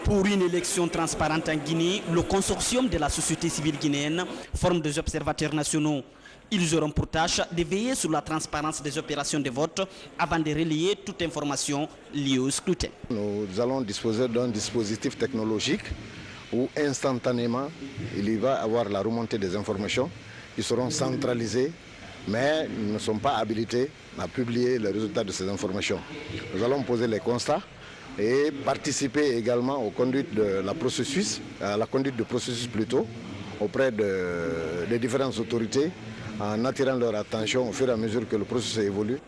S11: Pour une élection transparente en Guinée, le consortium de la société civile guinéenne forme des observateurs nationaux. Ils auront pour tâche de veiller sur la transparence des opérations de vote avant de relayer toute information liée au scrutin.
S14: Nous allons disposer d'un dispositif technologique où instantanément il y va avoir la remontée des informations. Ils seront centralisés, mais ils ne sont pas habilités à publier les résultats de ces informations. Nous allons poser les constats et participer également aux conduites de la processus, à la conduite du processus plutôt, auprès des différentes autorités, en attirant leur attention au fur et à mesure que le processus évolue.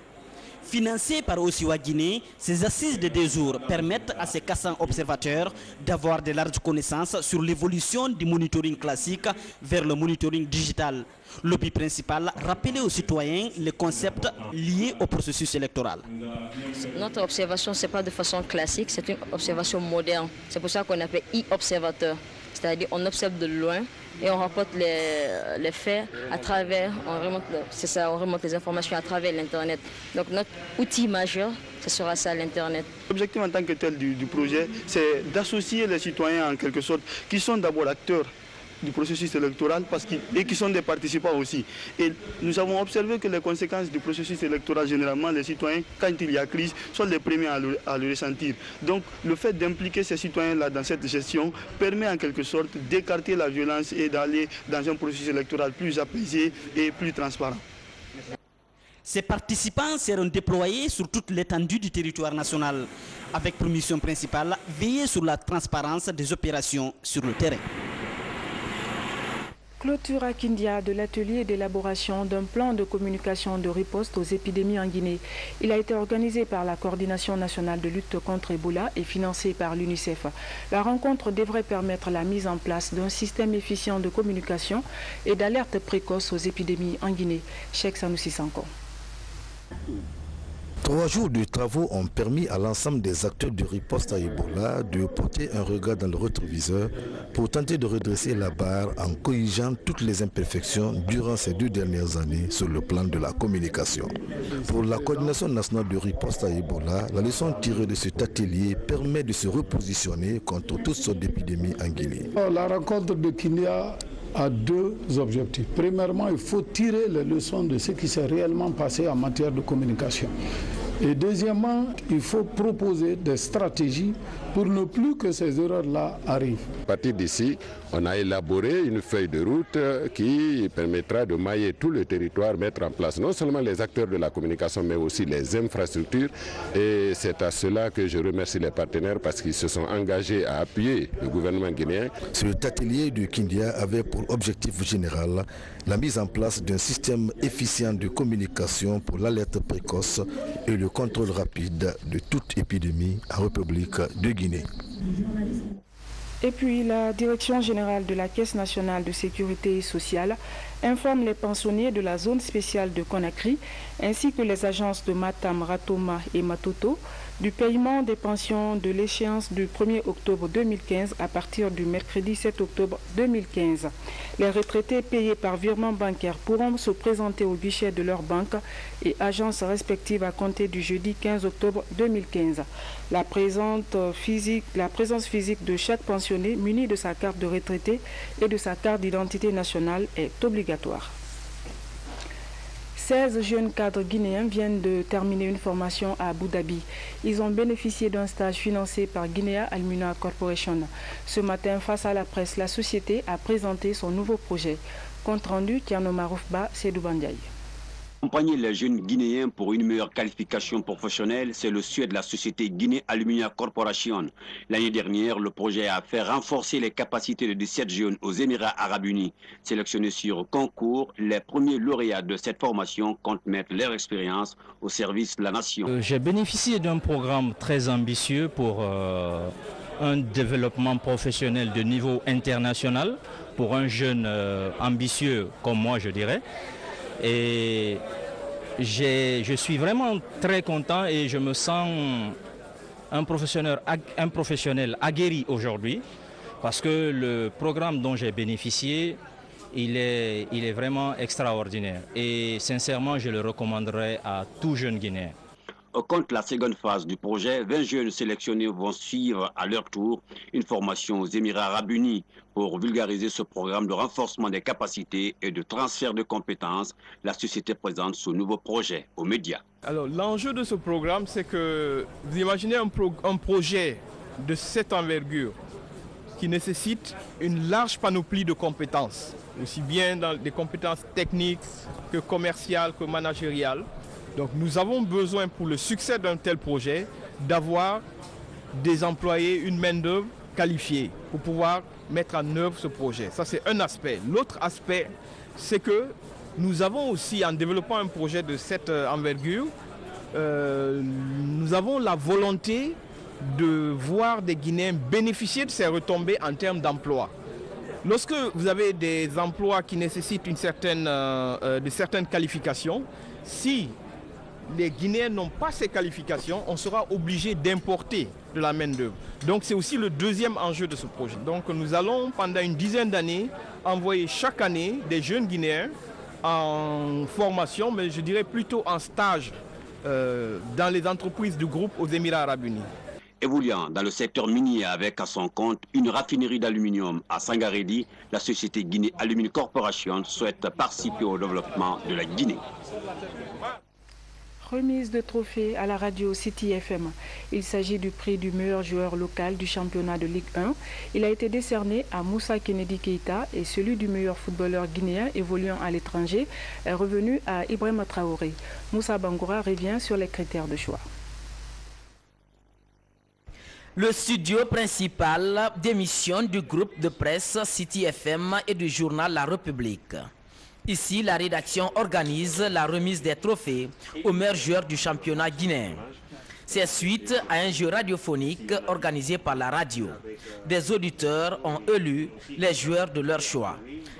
S11: Financées par Osiwa Guinée, ces assises de 2 jours permettent à ces 400 observateurs d'avoir de larges connaissances sur l'évolution du monitoring classique vers le monitoring digital. Le but principal, rappeler aux citoyens les concepts liés au processus électoral.
S15: Notre observation, ce n'est pas de façon classique, c'est une observation moderne. C'est pour ça qu'on appelle e-observateur. C'est-à-dire qu'on observe de loin et on rapporte les faits à travers, on remonte les informations à travers l'Internet. Donc notre outil majeur, ce sera ça, l'Internet.
S16: L'objectif en tant que tel du projet, c'est d'associer les citoyens en quelque sorte, qui sont d'abord acteurs du processus électoral et qui sont des participants aussi. Et nous avons observé que les conséquences du processus électoral, généralement, les citoyens, quand il y a crise, sont les premiers à le ressentir. Donc le fait d'impliquer ces citoyens-là dans cette gestion permet en quelque sorte d'écarter la violence et d'aller dans un processus électoral plus apaisé et plus transparent.
S11: Ces participants seront déployés sur toute l'étendue du territoire national, avec pour mission principale veiller sur la transparence des opérations sur le terrain.
S1: Clôture à Kindia de l'atelier d'élaboration d'un plan de communication de riposte aux épidémies en Guinée. Il a été organisé par la Coordination nationale de lutte contre Ebola et financé par l'UNICEF. La rencontre devrait permettre la mise en place d'un système efficient de communication et d'alerte précoce aux épidémies en Guinée. Cheikh Sanoussi Sanko.
S18: 3 jours de travaux ont permis à l'ensemble des acteurs de riposte à Ebola de porter un regard dans le rétroviseur pour tenter de redresser la barre en corrigeant toutes les imperfections durant ces 2 dernières années sur le plan de la communication. Pour la Coordination nationale de riposte à Ebola, la leçon tirée de cet atelier permet de se repositionner contre toutes sortes d'épidémies en Guinée.
S25: La rencontre de Kindia a 2 objectifs. Premièrement, il faut tirer les leçons de ce qui s'est réellement passé en matière de communication. Et deuxièmement, il faut proposer des stratégies pour ne plus que ces erreurs-là arrivent.
S20: À partir d'ici, on a élaboré une feuille de route qui permettra de mailler tout le territoire, mettre en place non seulement les acteurs de la communication, mais aussi les infrastructures. Et c'est à cela que je remercie les partenaires parce qu'ils se sont engagés à appuyer le gouvernement guinéen.
S18: Cet atelier de Kindia avait pour objectif général la mise en place d'un système efficient de communication pour l'alerte précoce et le contrôle rapide de toute épidémie en République de Guinée.
S1: Et puis la Direction générale de la Caisse nationale de sécurité sociale informe les pensionnaires de la zone spéciale de Conakry ainsi que les agences de Matam, Ratoma et Matoto du paiement des pensions de l'échéance du 1er octobre 2015 à partir du mercredi 7 octobre 2015. Les retraités payés par virement bancaire pourront se présenter au guichet de leur banque et agences respectives à compter du jeudi 15 octobre 2015. La présence physique de chaque pensionné muni de sa carte de retraité et de sa carte d'identité nationale est obligatoire. 16 jeunes cadres guinéens viennent de terminer une formation à Abu Dhabi. Ils ont bénéficié d'un stage financé par Guinea Alumina Corporation. Ce matin, face à la presse, la société a présenté son nouveau projet. Compte rendu, Tiano Maroufba, Sédou Bandiaï.
S17: Accompagner les jeunes Guinéens pour une meilleure qualification professionnelle, c'est le souhait de la société Guinea Alumina Corporation. L'année dernière, le projet a fait renforcer les capacités de 17 jeunes aux Émirats Arabes Unis. Sélectionnés sur concours, les premiers lauréats de cette formation comptent mettre leur expérience au service de la nation.
S19: J'ai bénéficié d'un programme très ambitieux pour un développement professionnel de niveau international, pour un jeune ambitieux comme moi, je dirais. Et je suis vraiment très content et je me sens un professionnel aguerri aujourd'hui parce que le programme dont j'ai bénéficié, il est vraiment extraordinaire et sincèrement je le recommanderais à tout jeune Guinéen.
S17: Au compte la seconde phase du projet, 20 jeunes sélectionnés vont suivre à leur tour une formation aux Émirats Arabes Unis pour vulgariser ce programme de renforcement des capacités et de transfert de compétences. La société présente ce nouveau projet aux médias.
S21: Alors l'enjeu de ce programme, c'est que vous imaginez un projet de cette envergure qui nécessite une large panoplie de compétences, aussi bien dans des compétences techniques que commerciales que managériales. Donc nous avons besoin pour le succès d'un tel projet d'avoir des employés, une main-d'œuvre qualifiée pour pouvoir mettre en œuvre ce projet. Ça c'est un aspect. L'autre aspect, c'est que nous avons aussi, en développant un projet de cette envergure, nous avons la volonté de voir des Guinéens bénéficier de ces retombées en termes d'emploi. Lorsque vous avez des emplois qui nécessitent de certaines qualifications, si les Guinéens n'ont pas ces qualifications, on sera obligé d'importer de la main-d'œuvre. Donc c'est aussi le deuxième enjeu de ce projet. Donc nous allons pendant une dizaine d'années envoyer chaque année des jeunes Guinéens en formation, mais je dirais plutôt en stage dans les entreprises du groupe aux Émirats Arabes Unis.
S17: Évoluant dans le secteur minier avec à son compte une raffinerie d'aluminium à Sangaredi, la société Guinea Alumina Corporation souhaite participer au développement de la Guinée.
S1: Remise de trophée à la radio City FM. Il s'agit du prix du meilleur joueur local du championnat de Ligue 1. Il a été décerné à Moussa Kennedy Keita et celui du meilleur footballeur guinéen évoluant à l'étranger est revenu à Ibrahima Traoré. Moussa Bangoura revient sur les critères de choix.
S24: Le studio principal d'émission du groupe de presse City FM et du journal La République. Ici, la rédaction organise la remise des trophées aux meilleurs joueurs du championnat guinéen. C'est suite à un jeu radiophonique organisé par la radio. Des auditeurs ont élu les joueurs de leur choix.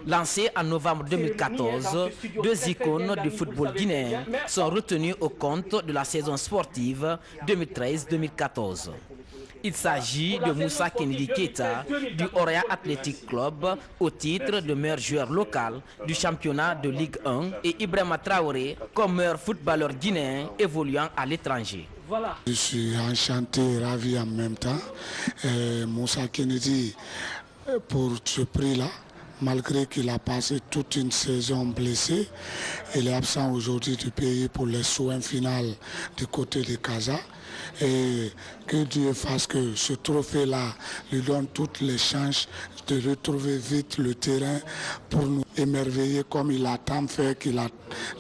S24: Lancés en novembre 2014, deux icônes du football guinéen sont retenus au compte de la saison sportive 2013-2014. Il s'agit de Moussa Kennedy Keita du Orea Athletic Club au titre de meilleur joueur local du championnat de Ligue 1 et Ibrahima Traoré comme meilleur footballeur guinéen évoluant à l'étranger.
S25: Je suis enchanté, ravi en même temps. Moussa Kennedy, pour ce prix-là, malgré qu'il a passé toute une saison blessé, il est absent aujourd'hui du pays pour les soins finales du côté de Casa. Et que Dieu fasse que ce trophée-là lui donne toutes les chances de retrouver vite le terrain pour nous émerveiller comme il a tant fait qu'il a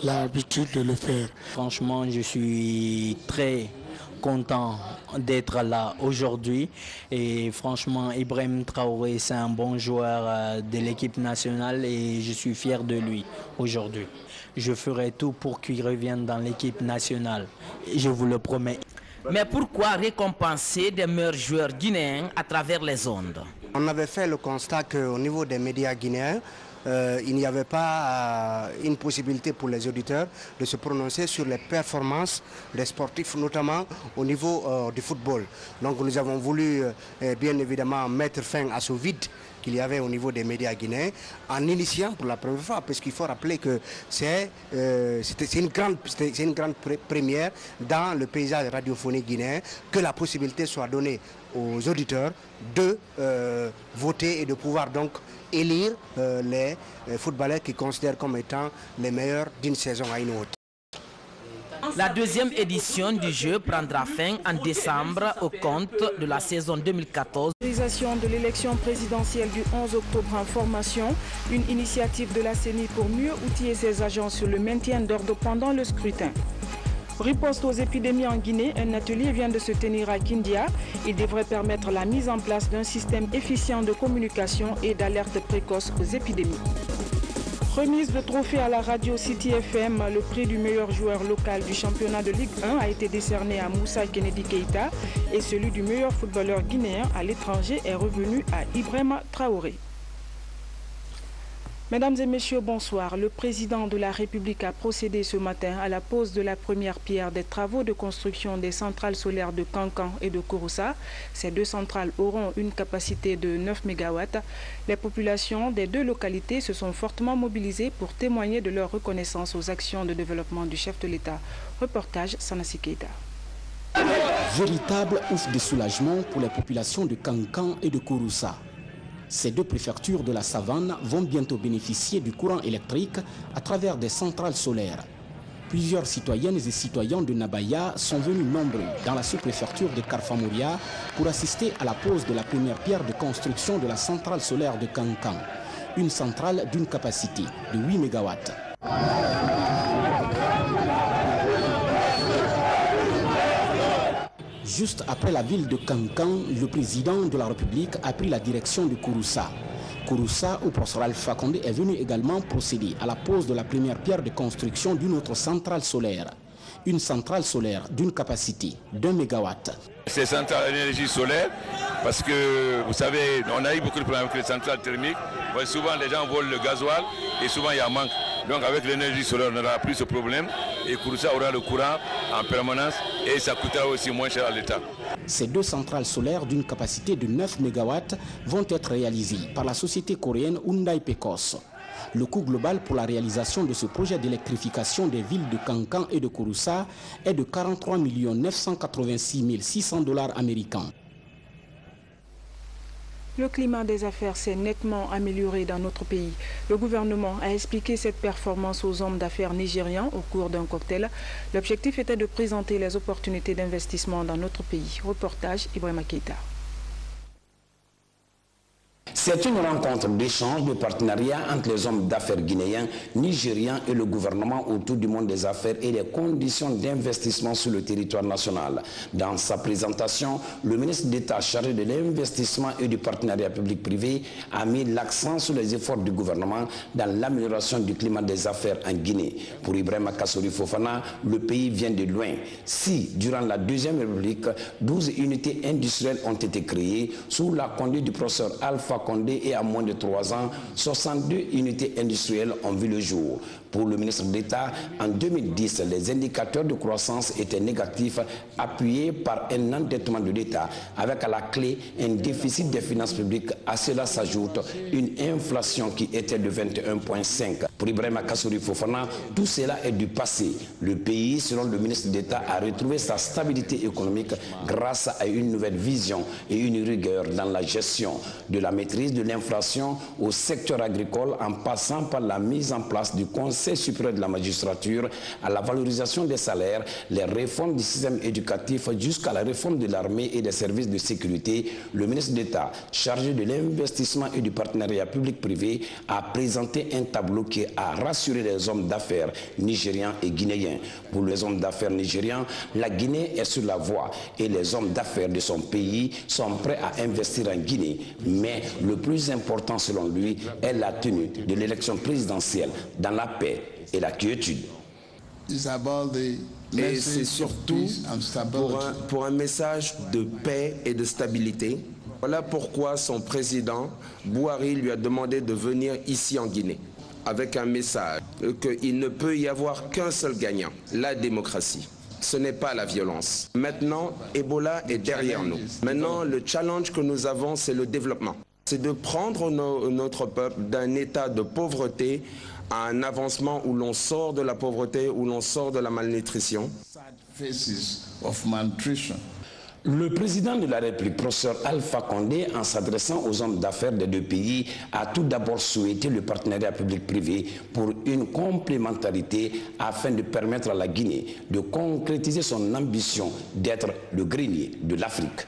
S25: l'habitude de le faire.
S22: Franchement, je suis très content d'être là aujourd'hui et franchement Ibrahima Traoré c'est un bon joueur de l'équipe nationale et je suis fier de lui aujourd'hui. Je ferai tout pour qu'il revienne dans l'équipe nationale, je vous le promets.
S24: Mais pourquoi récompenser des meilleurs joueurs guinéens à travers les ondes?
S2: On avait fait le constat qu'au niveau des médias guinéens, il n'y avait pas une possibilité pour les auditeurs de se prononcer sur les performances des sportifs, notamment au niveau du football. Donc nous avons voulu bien évidemment mettre fin à ce vide qu'il y avait au niveau des médias guinéens en initiant pour la première fois, parce qu'il faut rappeler que c'est une grande première dans le paysage radiophonique guinéen que la possibilité soit donnée aux auditeurs de voter et de pouvoir donc élire les footballeurs qu'ils considèrent comme étant les meilleurs d'une saison à une autre.
S24: La deuxième édition du jeu prendra fin en décembre au compte de la saison 2014.
S1: L'organisation de l'élection présidentielle du 11 octobre en formation, une initiative de la CENI pour mieux outiller ses agents sur le maintien d'ordre pendant le scrutin. Riposte aux épidémies en Guinée, un atelier vient de se tenir à Kindia. Il devrait permettre la mise en place d'un système efficient de communication et d'alerte précoce aux épidémies. Remise de trophée à la radio City FM, le prix du meilleur joueur local du championnat de Ligue 1 a été décerné à Moussa Kennedy Keita et celui du meilleur footballeur guinéen à l'étranger est revenu à Ibrahima Traoré. Mesdames et messieurs, bonsoir. Le président de la République a procédé ce matin à la pose de la première pierre des travaux de construction des centrales solaires de Kankan et de Kouroussa. Ces deux centrales auront une capacité de 9 MW. Les populations des deux localités se sont fortement mobilisées pour témoigner de leur reconnaissance aux actions de développement du chef de l'État. Reportage Sanassi Keita.
S3: Véritable ouf de soulagement pour les populations de Kankan et de Kouroussa. Ces deux préfectures de la savane vont bientôt bénéficier du courant électrique à travers des centrales solaires. Plusieurs citoyennes et citoyens de Nabaya sont venus nombreux dans la sous-préfecture de Karfamouria pour assister à la pose de la première pierre de construction de la centrale solaire de Kankan, une centrale d'une capacité de 8 MW. Juste après la ville de Kankan, le président de la République a pris la direction de Kouroussa. Kouroussa, où professeur Alpha Condé est venu également procéder à la pose de la première pierre de construction d'une autre centrale solaire. Une centrale solaire d'une capacité d'1 MW.
S4: C'est centrale d'énergie solaire parce que, vous savez, on a eu beaucoup de problèmes avec les centrales thermiques. Souvent, les gens volent le gasoil et souvent, il y a un manque. Donc, avec l'énergie solaire, on n'aura plus ce problème et Kouroussa aura le courant en permanence et ça coûtera aussi moins cher à l'État.
S3: Ces deux centrales solaires d'une capacité de 9 MW vont être réalisées par la société coréenne Hyundai Pecos. Le coût global pour la réalisation de ce projet d'électrification des villes de Kankan et de Kouroussa est de 43 986 600 $ américains.
S1: Le climat des affaires s'est nettement amélioré dans notre pays. Le gouvernement a expliqué cette performance aux hommes d'affaires nigérians au cours d'un cocktail. L'objectif était de présenter les opportunités d'investissement dans notre pays. Reportage Ibrahima Keita.
S5: C'est une rencontre d'échange, de partenariat entre les hommes d'affaires guinéens, nigériens et le gouvernement autour du monde des affaires et des conditions d'investissement sur le territoire national. Dans sa présentation, le ministre d'État chargé de l'investissement et du partenariat public-privé a mis l'accent sur les efforts du gouvernement dans l'amélioration du climat des affaires en Guinée. Pour Ibrahima Kassori Fofana, le pays vient de loin. Si, durant la Deuxième République, 12 unités industrielles ont été créées sous la conduite du professeur Alpha Condé et à moins de 3 ans, 62 unités industrielles ont vu le jour. Pour le ministre d'État, en 2010, les indicateurs de croissance étaient négatifs, appuyés par un endettement de l'État, avec à la clé un déficit des finances publiques. À cela s'ajoute une inflation qui était de 21,5. Pour Ibrahima Kassori Fofana, tout cela est du passé. Le pays, selon le ministre d'État, a retrouvé sa stabilité économique grâce à une nouvelle vision et une rigueur dans la gestion, de la maîtrise de l'inflation au secteur agricole en passant par la mise en place du Conseil supérieur de la magistrature, à la valorisation des salaires, les réformes du système éducatif jusqu'à la réforme de l'armée et des services de sécurité. Le ministre d'État chargé de l'investissement et du partenariat public-privé a présenté un tableau qui a rassuré les hommes d'affaires nigériens et guinéens. Pour les hommes d'affaires nigériens, la Guinée est sur la voie et les hommes d'affaires de son pays sont prêts à investir en Guinée. Mais le plus important selon lui est la tenue de l'élection présidentielle dans la paix et la quiétude.
S7: Et c'est surtout pour un message de paix et de stabilité
S5: Voilà pourquoi son président, Bouhari, lui a demandé de venir ici en Guinée, avec un message qu'il ne peut y avoir qu'un seul gagnant, la démocratie. Ce n'est pas la violence. Maintenant, Ebola est derrière nous. Maintenant, le challenge que nous avons, c'est le développement. C'est de prendre notre peuple d'un état de pauvreté à un avancement où l'on sort de la pauvreté, où l'on sort de la malnutrition. Le président de la République, professeur Alpha Condé, en s'adressant aux hommes d'affaires des deux pays, a tout d'abord souhaité le partenariat public-privé pour une complémentarité afin de permettre à la Guinée de concrétiser son ambition d'être le grenier de l'Afrique.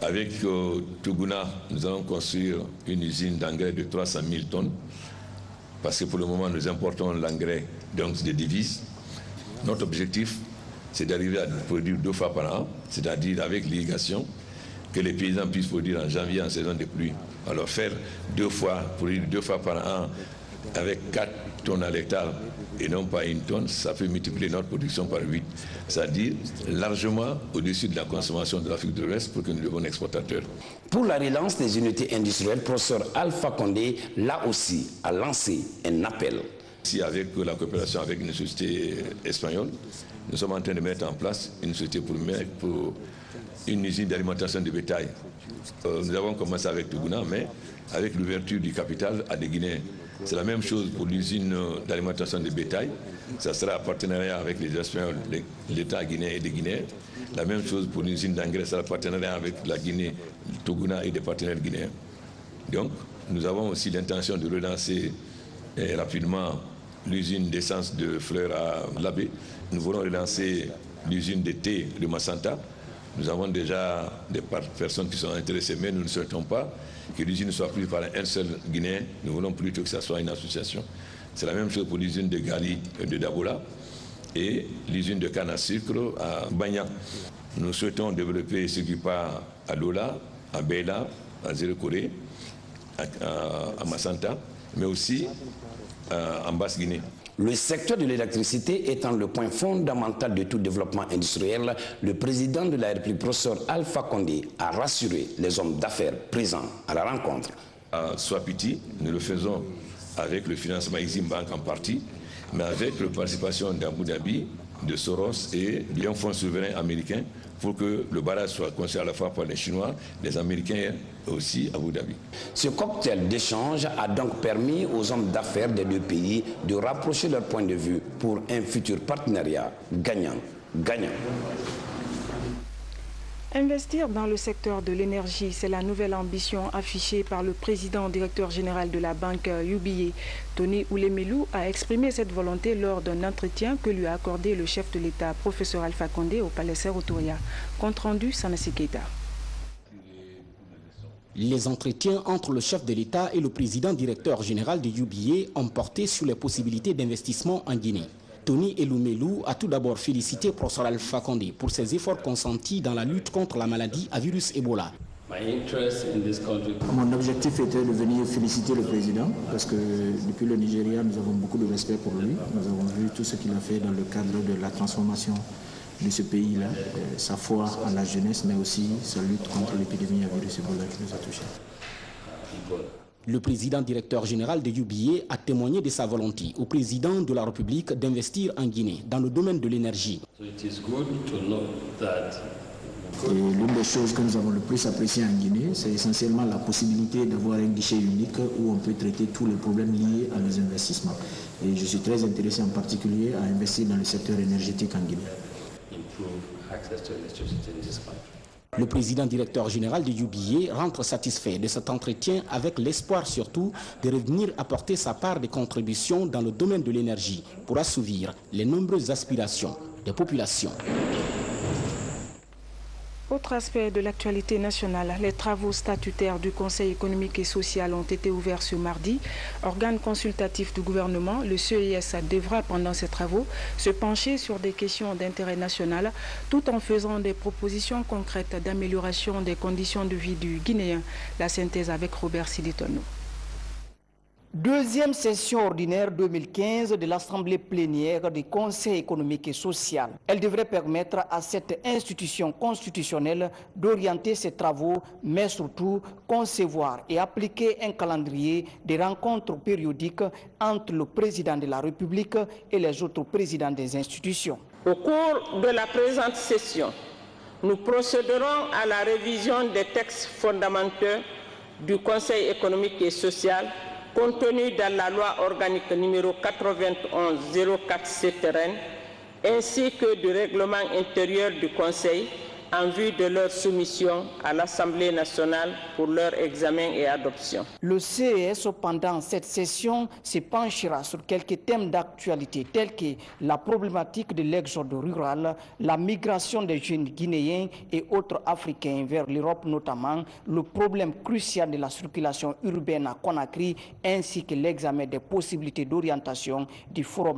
S4: Avec Tuguna, nous allons construire une usine d'engrais de 300 000 tonnes, parce que pour le moment, nous importons l'engrais donc des devises. Notre objectif, c'est d'arriver à produire 2 fois par an, c'est-à-dire avec l'irrigation, que les paysans puissent produire en janvier en saison de pluie. Alors faire produire 2 fois par an avec 4 tonnes à l'hectare et non pas 1 tonne, ça peut multiplier notre production par 8. C'est-à-dire largement au-dessus de la consommation de l'Afrique de l'Ouest pour que nous devions exportateurs.
S5: Pour la relance des unités industrielles, professeur Alpha Condé, là aussi, a lancé un appel.
S4: Ici, avec la coopération avec une société espagnole, nous sommes en train de mettre en place une société pour une usine d'alimentation de bétail. Nous avons commencé avec Tuguna, mais avec l'ouverture du capital à des Guinéens. C'est la même chose pour l'usine d'alimentation de bétail. Ça sera en partenariat avec les Espagnols, l'État guinéen et des Guinéens. La même chose pour l'usine d'engrais, ça sera en partenariat avec la Guinée, Tuguna et des partenaires guinéens. Donc, nous avons aussi l'intention de relancer rapidement l'usine d'essence de fleurs à Labé. Nous voulons relancer l'usine de thé de Massanta. Nous avons déjà des personnes qui sont intéressées, mais nous ne souhaitons pas que l'usine soit prise par un seul Guinéen. Nous voulons plutôt que ce soit une association. C'est la même chose pour l'usine de Gali de Dabola et l'usine de canne à sucre à Bagna. Nous souhaitons développer ce qui part à Lola, à Bela, à Zérekoré, à Massanta, mais aussi en Basse-Guinée.
S5: Le secteur de l'électricité étant le point fondamental de tout développement industriel, le président de la République, professeur Alpha Condé, a rassuré les hommes d'affaires présents à la rencontre.
S4: À Swapiti, nous le faisons avec le financement Exim Bank en partie, mais avec la participation d'Abu Dhabi, de Soros et d'un fonds souverain américain pour que le barrage soit construit à la fois par les Chinois, les Américains et aussi Abu Dhabi.
S5: Ce cocktail d'échange a donc permis aux hommes d'affaires des deux pays de rapprocher leurs points de vue pour un futur partenariat gagnant-gagnant.
S1: Investir dans le secteur de l'énergie, c'est la nouvelle ambition affichée par le président directeur général de la banque UBA. Tony Oulemelou a exprimé cette volonté lors d'un entretien que lui a accordé le chef de l'État, professeur Alpha Condé, au Palais Serotoria. Compte rendu, Sanassi Keita.
S3: Les entretiens entre le chef de l'État et le président directeur général de UBA ont porté sur les possibilités d'investissement en Guinée. Tony Oulemelou a tout d'abord félicité professeur Alpha Condé pour ses efforts consentis dans la lutte contre la maladie à virus Ebola.
S6: Mon objectif était de venir féliciter le président parce que depuis le Nigeria, nous avons beaucoup de respect pour lui. Nous avons vu tout ce qu'il a fait dans le cadre de la transformation de ce pays-là, sa foi en la jeunesse, mais aussi sa lutte contre l'épidémie à virus Ebola qui nous a touchés.
S3: Le président directeur général de UBA a témoigné de sa volonté au président de la République d'investir en Guinée dans le domaine de l'énergie.
S6: L'une des choses que nous avons le plus appréciées en Guinée, c'est essentiellement la possibilité d'avoir un guichet unique où on peut traiter tous les problèmes liés à nos investissements. Et je suis très intéressé en particulier à investir dans le secteur énergétique en Guinée.
S3: Le président directeur général de UBA rentre satisfait de cet entretien avec l'espoir surtout de revenir apporter sa part de contribution dans le domaine de l'énergie pour assouvir les nombreuses aspirations des populations.
S1: Autre aspect de l'actualité nationale, les travaux statutaires du Conseil économique et social ont été ouverts ce mardi. Organe consultatif du gouvernement, le CES devra pendant ces travaux se pencher sur des questions d'intérêt national tout en faisant des propositions concrètes d'amélioration des conditions de vie du Guinéen. La synthèse avec Robert Siditono.
S7: Deuxième session ordinaire 2015 de l'Assemblée plénière du Conseil économique et social. Elle devrait permettre à cette institution constitutionnelle d'orienter ses travaux, mais surtout concevoir et appliquer un calendrier de rencontres périodiques entre le président de la République et les autres présidents des institutions.
S8: Au cours de la présente session, nous procéderons à la révision des textes fondamentaux du Conseil économique et social contenu dans la loi organique numéro 91-04 CTRN, ainsi que du règlement intérieur du Conseil en vue de leur soumission à l'Assemblée nationale pour leur examen et adoption.
S7: Le CES, pendant cette session, se penchera sur quelques thèmes d'actualité tels que la problématique de l'exode rural, la migration des jeunes guinéens et autres africains vers l'Europe notamment, le problème crucial de la circulation urbaine à Conakry, ainsi que l'examen des possibilités d'orientation du Forum